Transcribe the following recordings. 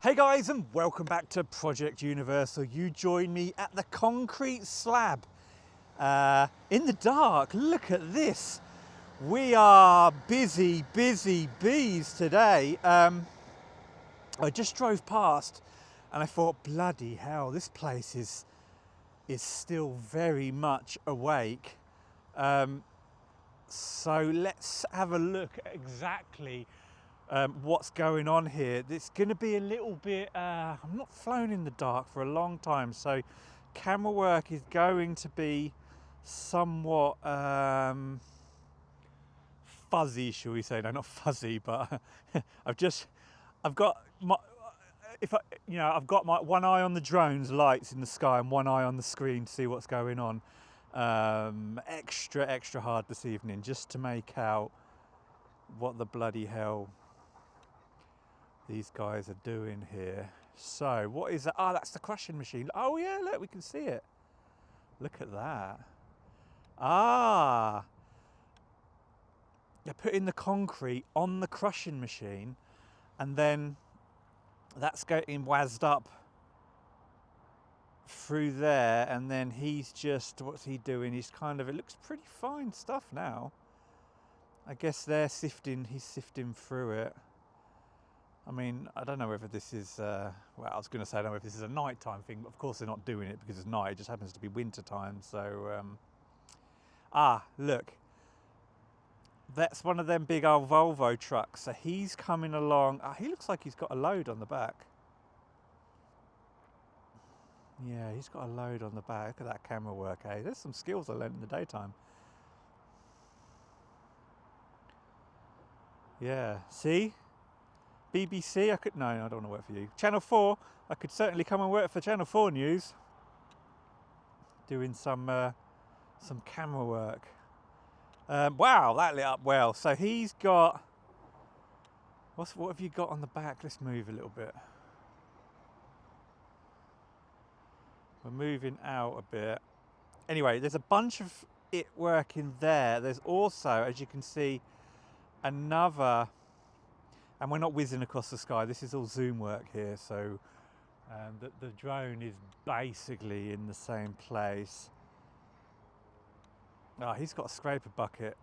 Hey guys, and welcome back to Project Universal. You join me at the concrete slab in the dark. Look at this. We are busy bees today. I just drove past and I thought, bloody hell, this place is still very much awake. So let's have a look at exactly what's going on here. It's going to be a little bit, I'm not flown in the dark for a long time, so camera work is going to be somewhat fuzzy, shall we say. No, not fuzzy, but I've got my, I've got my one eye on the drone's lights in the sky and one eye on the screen to see what's going on. Extra hard this evening just to make out what the bloody hell these guys are doing here. So what is that? Oh, that's the crushing machine. Oh yeah, look, we can see it. Look at that. Ah, they're putting the concrete on the crushing machine and then that's getting wazzed up through there, and then he's just, what's he doing? He's kind of, it looks pretty fine stuff now. I guess he's sifting through it. I mean, I don't know whether this is, well, I was going to say I don't know if this is a nighttime thing, but of course they're not doing it because it's night. It just happens to be winter time. So, look, that's one of them big old Volvo trucks. So he's coming along. He looks like he's got a load on the back. Yeah, he's got a load on the back. Look at that camera work, eh? There's some skills I learned in the daytime. Yeah, see? BBC, no, I don't want to work for you. Channel 4, I could certainly come and work for Channel 4 News. Doing some camera work. Wow, that lit up well. So he's got, what have you got on the back? Let's move a little bit. We're moving out a bit. Anyway, there's a bunch of it working there. There's also, as you can see, another, and we're not whizzing across the sky. This is all zoom work here, so the drone is basically in the same place. Oh, he's got a scraper bucket.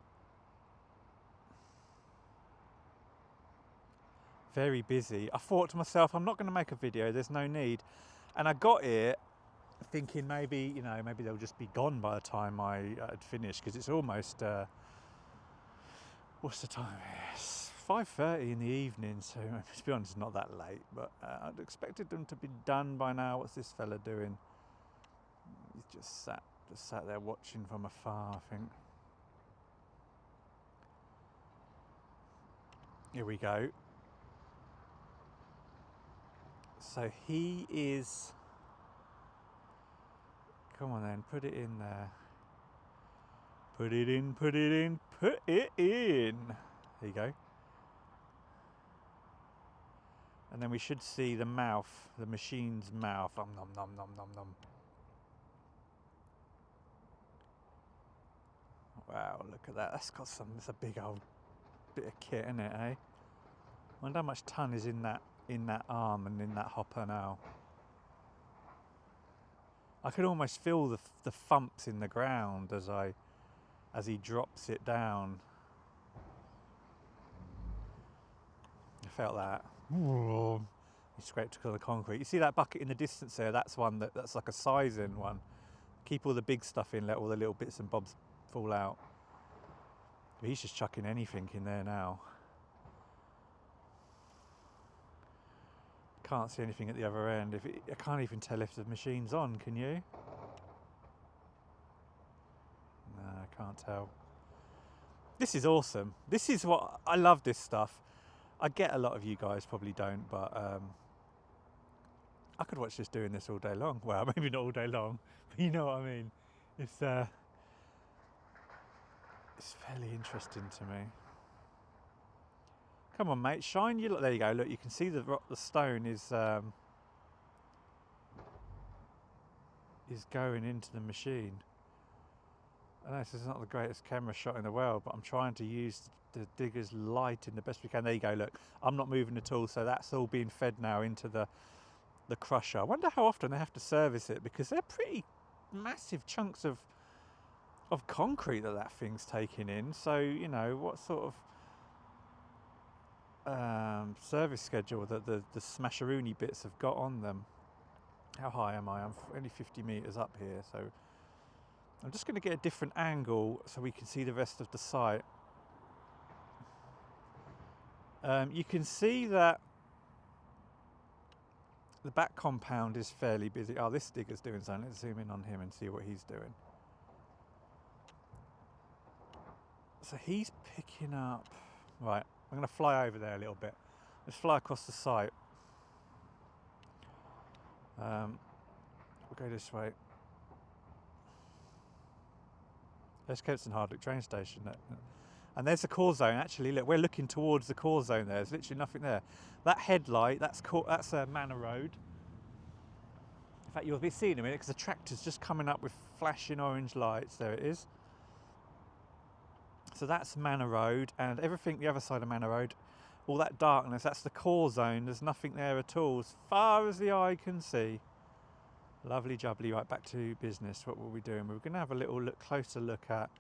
Very busy. I thought to myself, I'm not going to make a video. There's no need. And I got here thinking maybe they'll just be gone by the time I had finished, because it's almost what's the time? It's 5:30 in the evening, so to be honest, it's not that late, but I'd expected them to be done by now. What's this fella doing? He's just sat there watching from afar, I think. Here we go. So he is, come on then, put it in there. Put it in. There you go. And then we should see the mouth, the machine's mouth. Nom nom nom nom nom nom. Wow, look at that. That's a big old bit of kit, isn't it, eh? I wonder how much ton is in that arm and in that hopper now. I can almost feel the thumps in the ground as he drops it down. I felt that. He scraped on the concrete. You see that bucket in the distance there? That's one that's like a sizing one. Keep all the big stuff in, let all the little bits and bobs fall out. But he's just chucking anything in there now. Can't see anything at the other end. I can't even tell if the machine's on, can you? No, I can't tell. This is awesome. This is what I love, this stuff. I get a lot of you guys probably don't, but I could watch this doing this all day long. Well, maybe not all day long, but you know what I mean. It's fairly interesting to me. Come on, mate, shine your. There you go. Look, you can see the stone is going into the machine. I know this is not the greatest camera shot in the world, but I'm trying to use the digger's light in the best we can. There you go, look, I'm not moving at all, so that's all being fed now into the crusher. I wonder how often they have to service it, because they're pretty massive chunks of concrete that thing's taking in. So, you know, what sort of service schedule that the smasheroony bits have got on them. How high am I? I'm only 50 meters up here, so I'm just going to get a different angle so we can see the rest of the site. You can see that the back compound is fairly busy. Oh, this digger's doing something. Let's zoom in on him and see what he's doing. So he's picking up... Right, I'm going to fly over there a little bit. Let's fly across the site. We'll go this way. There's Kempston Hardwick train station. And there's the core zone. Actually, look, we're looking towards the core zone there. There's literally nothing there. That headlight, that's Manor Road. In fact, you'll be seeing in a minute because the tractor's just coming up with flashing orange lights. There it is. So that's Manor Road, and everything the other side of Manor Road, all that darkness, that's the core zone. There's nothing there at all, as far as the eye can see. Lovely jubbly. Right, back to business. What were we doing? We were going to have a little closer look at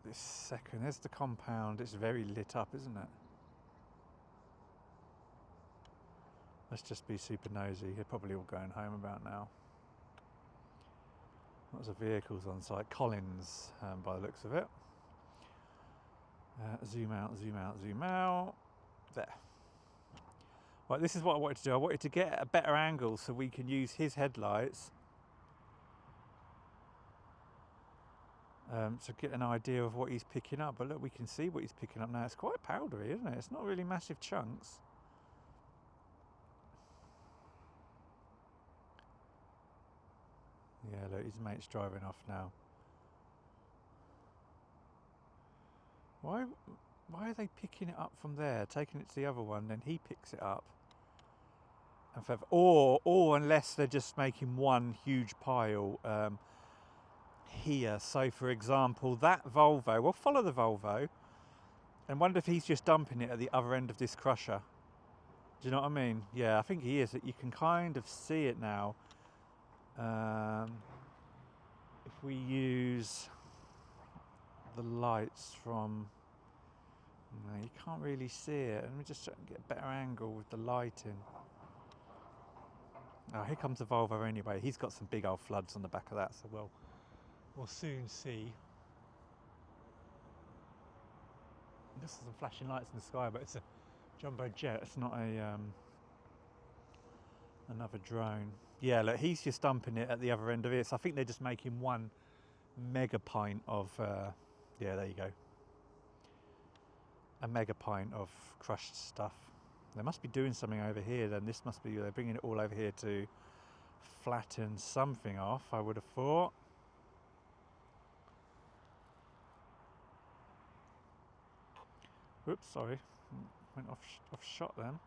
this second. There's the compound. It's very lit up, isn't it? Let's just be super nosy. They're probably all going home about now. Lots of vehicles on site. Collins, by the looks of it. Zoom out, zoom out, zoom out. There. Right, this is what I wanted to do. I wanted to get a better angle so we can use his headlights to get an idea of what he's picking up. But look, we can see what he's picking up now. It's quite powdery, isn't it? It's not really massive chunks. Yeah, look, his mate's driving off now. Why are they picking it up from there, taking it to the other one, then he picks it up? And or unless they're just making one huge pile here. So, for example, that Volvo, we'll follow the Volvo and wonder if he's just dumping it at the other end of this crusher. Do you know what I mean? Yeah, I think he is. You can kind of see it now. If we use the lights from... No, you can't really see it. Let me just try and get a better angle with the lighting. Oh, here comes the Volvo anyway. He's got some big old floods on the back of that, so we'll soon see. There's some flashing lights in the sky, but it's a jumbo jet. It's not a another drone. Yeah, look, he's just dumping it at the other end of it. So I think they're just making one mega pint of... yeah, there you go. A mega pint of crushed stuff. They must be doing something over here then. This must be, they're bringing it all over here to flatten something off, I would have thought. Whoops, sorry. Went off shot then.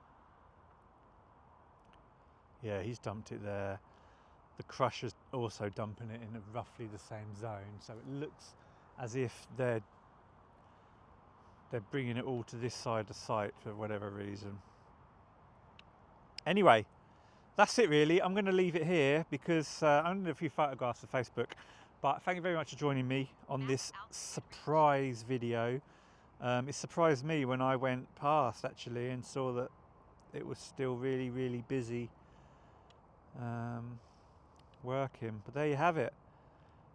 Yeah, he's dumped it there. The crusher's also dumping it in roughly the same zone. So it looks as if they're bringing it all to this side of the site for whatever reason. Anyway, that's it really. I'm going to leave it here because I'm going to do a few photographs for Facebook. But thank you very much for joining me on this surprise video. It surprised me when I went past actually and saw that it was still really, really busy working. But there you have it.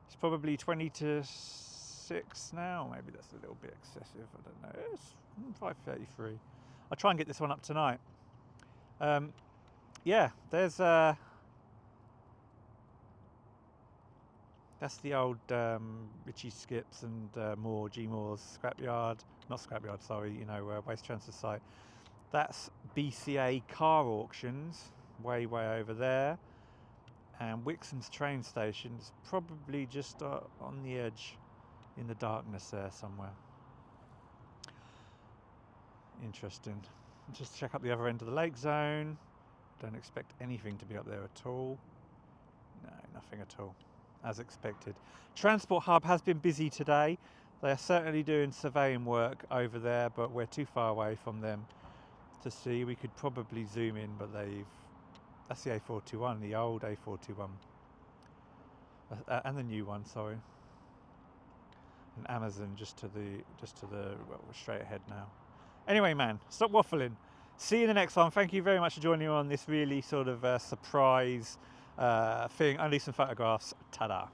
It's probably 20 to 6 now. Maybe that's a little bit excessive. I don't know. It's 5:33. I'll try and get this one up tonight. Yeah, there's that's the old Richie Skips and G Moore's scrapyard. Not scrapyard, sorry. You know, waste transfer site. That's BCA car auctions, way over there. And Wixham's train station is probably just on the edge in the darkness there somewhere. Interesting. Just check up the other end of the lake zone. Don't expect anything to be up there at all. No, nothing. Nothing at all, as expected. Transport Hub has been busy today. They are certainly doing surveying work over there, but we're too far away from them to see. We could probably zoom in, but that's the A421, the old A421, and the new one, sorry. And Amazon just to the well, we're straight ahead now. Anyway, man, stop waffling. See you in the next one. Thank you very much for joining me on this really sort of surprise thing. Only some photographs. Ta-da.